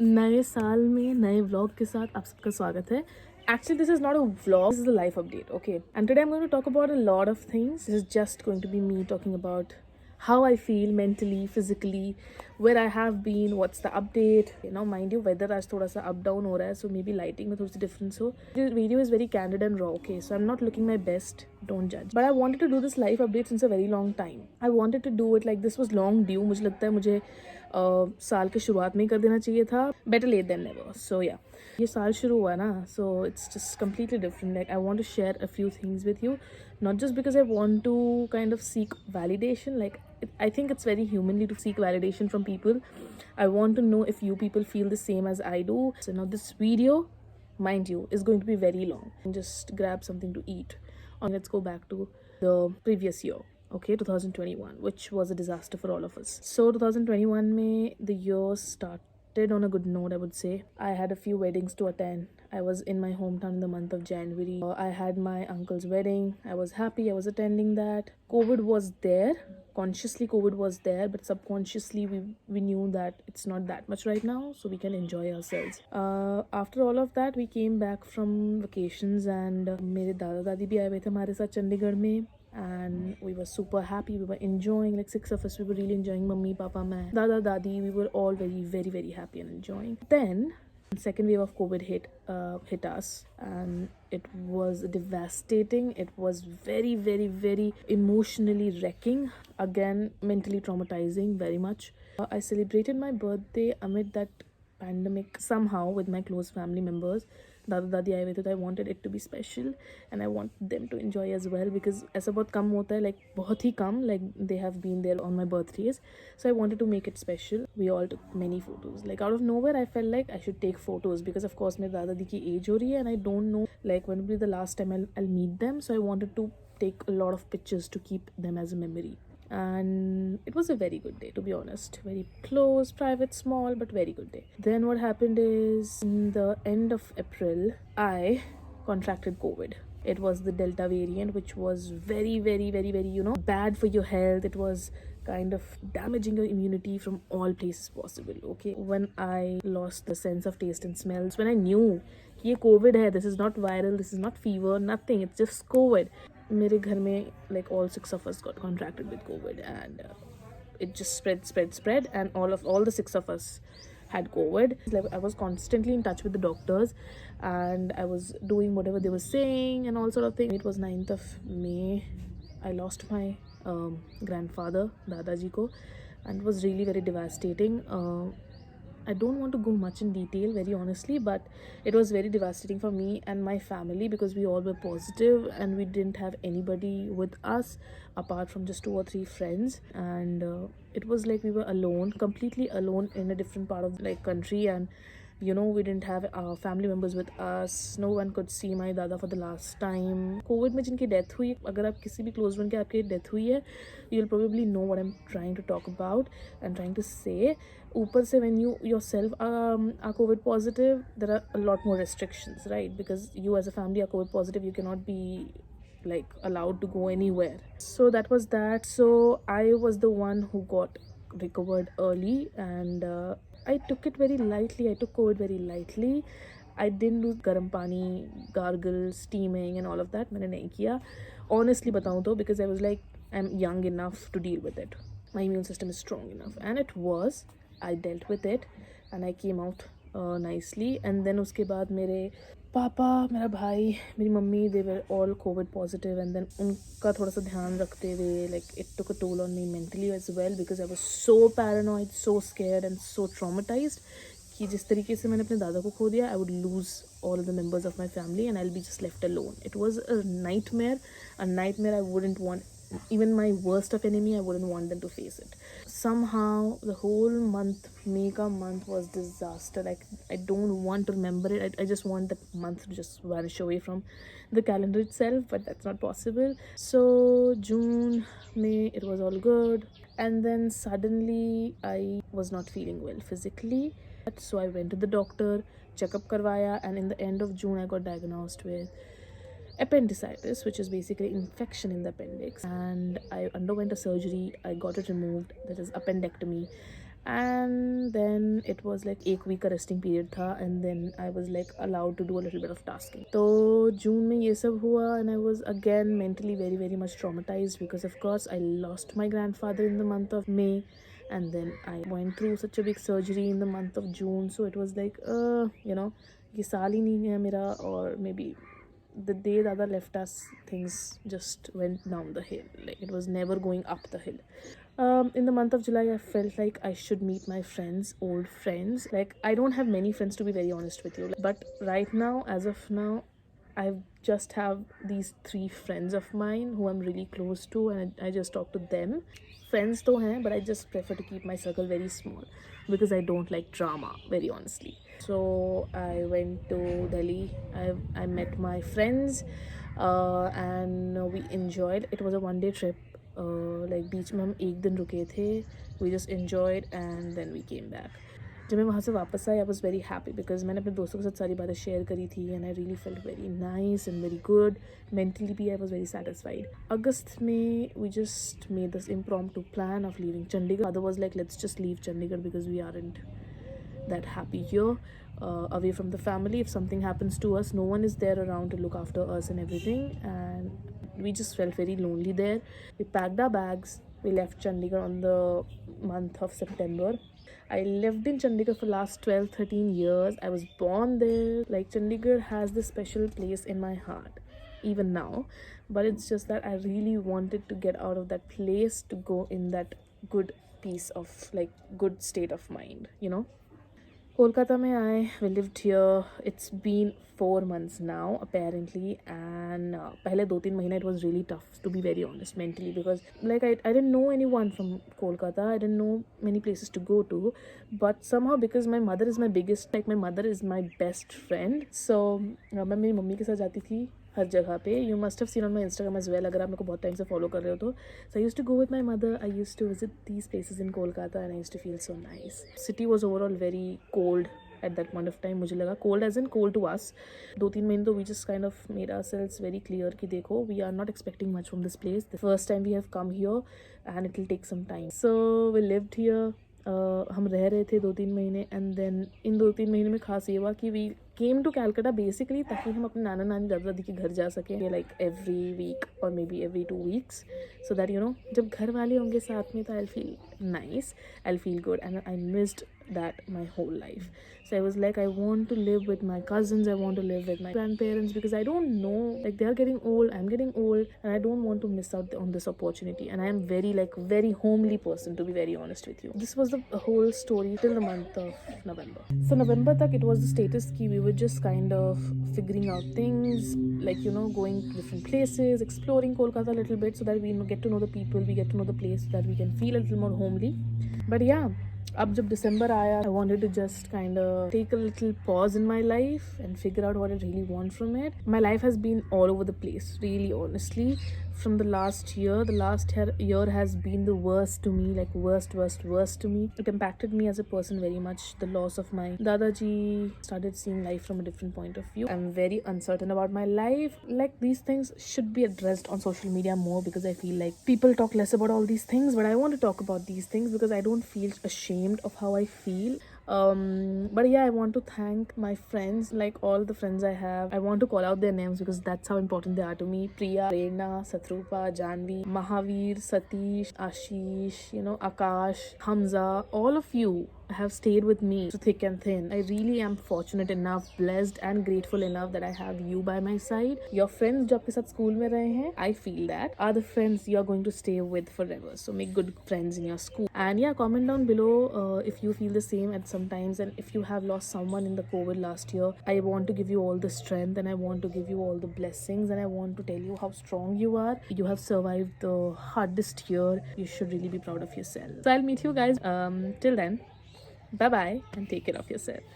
नए साल में नए व्लॉग के साथ आप सबका स्वागत है. Actually, this is not a vlog, this is a life update, okay? And today I'm going to talk about a lot of things. This is just going to be me talking about how I feel mentally, physically, where I have been, what's the update. Now, mind you, weather आज थोड़ा सा up down हो रहा है, so maybe lighting में थोड़ी सी difference हो. This video is very candid and raw, okay? So I'm not looking my best, don't judge. But I wanted to do this life update since a very long time. I wanted to do it like this was long due. मुझे लगता है मुझे साल के शुरुआत में ही कर देना चाहिए था. Better late than never. So या ये साल शुरू हुआ ना, so it's just completely different. Like I want to share a few things with you, not just because I want to kind of seek validation. Like I think it's very humanly to seek validation from people. I want to know if you people feel the same as I do. So now this video, mind you, is going to be very long. Just grab something to eat. And let's go back to the previous year. Okay, 2021, which was a disaster for all of us. So 2021 mein the year started on a good note, I would say. I had a few weddings to attend. I was in my hometown in the month of January. I had my uncle's wedding. I was happy. I was attending that. COVID was there. Consciously COVID was there, but subconsciously we knew that it's not that much right now, so we can enjoy ourselves. After all of that, we came back from vacations, and मेरे दादा दादी भी आए हुए थे हमारे साथ चंडीगढ़ में. And we were super happy. We were enjoying, like 6 of us, we were really enjoying. Mummy, Papa, main, Dada, Dadi, we were all very, very, very happy and enjoying. Then second wave of COVID hit us, and it was devastating. It was very, very, very emotionally wrecking. Again, mentally traumatizing very much. I celebrated my birthday amid that pandemic somehow with my close family members. दादा दादी आए हुए थे, तो I wanted it to be special and I want them to enjoy as well, because ऐसा बहुत कम होता है, लाइक बहुत ही कम, like they have been there on my birthdays. So I wanted to make it special. We all took many photos. Like out of nowhere I felt like I should take photos, because of course मेरे दादा दादी की age हो रही है, and I don't know like when will be the last time I meet them. So I wanted to take a lot of pictures to keep them as a memory. And it was a very good day, to be honest. Very close, private, small, but very good day. Then what happened is, in the end of April, I contracted COVID. It was the Delta variant, which was very, very, very, very, bad for your health. It was kind of damaging your immunity from all places possible. Okay, when I lost the sense of taste and smells, when I knew ये COVID है, this is not viral, this is not fever, nothing, it's just COVID. मेरे घर में like all 6 of us got contracted with COVID, and it just spread, and all the 6 of us had COVID. Like I was constantly in touch with the doctors, and I was doing whatever they were saying and all sort of thing. It was 9th of May. I lost my grandfather, Dadaji ko, and it was really very devastating. I don't want to go much in detail, very honestly, but it was very devastating for me and my family, because we all were positive and we didn't have anybody with us apart from just 2 or 3 friends. And it was like we were alone, completely alone in a different part of like country, and we didn't have our family members with us. No one could see my dada for the last time. COVID में जिनकी death हुई, अगर आप किसी भी close one के आपकी death हुई है, you will probably know what I'm trying to talk about and trying to say. ऊपर से when you yourself are COVID positive, there are a lot more restrictions, right? Because you as a family are COVID positive, you cannot be like allowed to go anywhere. So that was that. So I was the one who got recovered early, and I took it very lightly. I took COVID very lightly. I didn't do garam pani, gargle, steaming and all of that. मैंने नहीं किया. Honestly बताऊँ तो, because I was like, I'm young enough to deal with it. My immune system is strong enough. And it was. I dealt with it and I came out nicely. And then उसके बाद मेरे पापा, मेरा भाई, मेरी mummy, they were all COVID positive, and then उनका थोड़ा सा ध्यान रखते हुए, like it took a toll on me mentally as well, because I was so paranoid, so scared and so traumatized कि जिस तरीके से मैंने अपने दादा को खो दिया, I would lose all of the members of my family and I'll be just left alone. It was a nightmare I wouldn't want. Even my worst of enemy, I wouldn't want them to face it. Somehow the whole month, May ka month, was disaster. Like I don't want to remember it. I just want that month to just vanish away from the calendar itself, but that's not possible. So June, May, it was all good, and then suddenly I was not feeling well physically. So I went to the doctor, checkup karwaya, and in the end of June I got diagnosed with appendicitis, which is basically infection in the appendix, and I underwent a surgery. I got it removed, that is appendectomy, and then it was like एक week का resting period था, and then I was like allowed to do a little bit of tasking. तो जून में ये सब हुआ, and I was again mentally very very much traumatized because of course I lost my grandfather in the month of May, and then I went through such a big surgery in the month of June. So it was like you know, ये साल ही नहीं है मेरा, or maybe the day Dada left us, things just went down the hill. Like it was never going up the hill. In the month of July, I felt like I should meet my friends, old friends. Like I don't have many friends, to be very honest with you. But right now, as of now, I just have these 3 friends of mine who I'm really close to, and I just talk to them. Friends तो हैं, but I just prefer to keep my circle very small because I don't like drama, very honestly. So I went to Delhi. I met my friends, and we enjoyed. It was a one-day trip. Like बीच में हम एक दिन रुके थे. We just enjoyed and then we came back. जब मैं वहाँ से वापस आई, I was very happy because मैंने अपने दोस्तों के साथ सारी बातें शेयर करी थी, and I really felt very nice and very good. Mentally भी आई वॉज वेरी सेटिस्फाइड. अगस्त में we just made this impromptu plan of leaving Chandigarh. Other was like let's just leave Chandigarh because we aren't that happy here, away from the family. If something happens to us, no one is there around to look after us and everything, and we just felt very lonely there. We packed our bags. We left Chandigarh on the month of September. I lived in Chandigarh for last 12-13 years. I was born there. Like Chandigarh has this special place in my heart even now, but it's just that I really wanted to get out of that place to go in that good peace of like good state of mind, you know. Kolkata में आए, we lived here. It's been 4 months now apparently, and पहले 2-3 महीने it was really tough, to be very honest, mentally, because like I didn't know anyone from Kolkata. I didn't know many places to go to, but somehow because my mother is my biggest, like my mother is my best friend, so मैं मेरी mummy के साथ जाती थी हर जगह पे. You must have seen on my Instagram as well, अगर आप मेरे को बहुत टाइम से फॉलो कर रहे हो तो. So I used to go with my mother. I used to visit these places in Kolkata and I used to feel so nice. City was overall very cold at that point of time. मुझे लगा cold as in cold to us. 2-3 महीने तो we just kind of made ourselves very clear कि देखो, we are not expecting much from this place. The first time we have come here and it will take some time. So we lived here. हम रह रहे थे 2-3 महीने, and then in 2-3 महीने में खास ये हुआ कि we came to Calcutta basically ताकि हम अपने नाना नानी दादा दादी के घर जा सकें, लाइक एवरी वीक और may be every 2 weeks, so that you know जब घर वाले होंगे साथ में तो I feel nice, I feel good, and I missed that my whole life. So I was like, I want to live with my cousins, I want to live with my grandparents, because I don't know, like they are getting old, I'm getting old, and I don't want to miss out on this opportunity. And I am very like very homely person, to be very honest with you. This was the whole story till the month of November. So November tak it was the status ki we were just kind of figuring out things, like you know, going to different places, exploring Kolkata a little bit so that we get to know the people, we get to know the place, so that we can feel a little more homely. But yeah, अब जब दिसंबर आया, I wanted to just kind of take a little pause in my life and figure out what I really want from it. My life has been all over the place, really honestly. From the last year, year has been the worst to me, like worst to me. It impacted me as a person very much. The loss of my Dadaji, started seeing life from a different point of view. I'm very uncertain about my life. Like these things should be addressed on social media more, because I feel like people talk less about all these things, but I want to talk about these things because I don't feel ashamed of how I feel. But yeah, I want to thank my friends, like all the friends I have. I want to call out their names because that's how important they are to me. Priya, Prerna, Satrupa, Janvi, Mahavir, Satish, Ashish, you know, Akash, Hamza, all of you have stayed with me through thick and thin. I really am fortunate enough, blessed and grateful enough that I have you by my side. Your friends जो आपके साथ school में रहे हैं, I feel that are the friends you are going to stay with forever. So make good friends in your school. And yeah, comment down below if you feel the same at some times, and if you have lost someone in the COVID last year. I want to give you all the strength, and I want to give you all the blessings, and I want to tell you how strong you are. You have survived the hardest year. You should really be proud of yourself. So I'll meet you guys till then. Bye bye, and take care of yourself.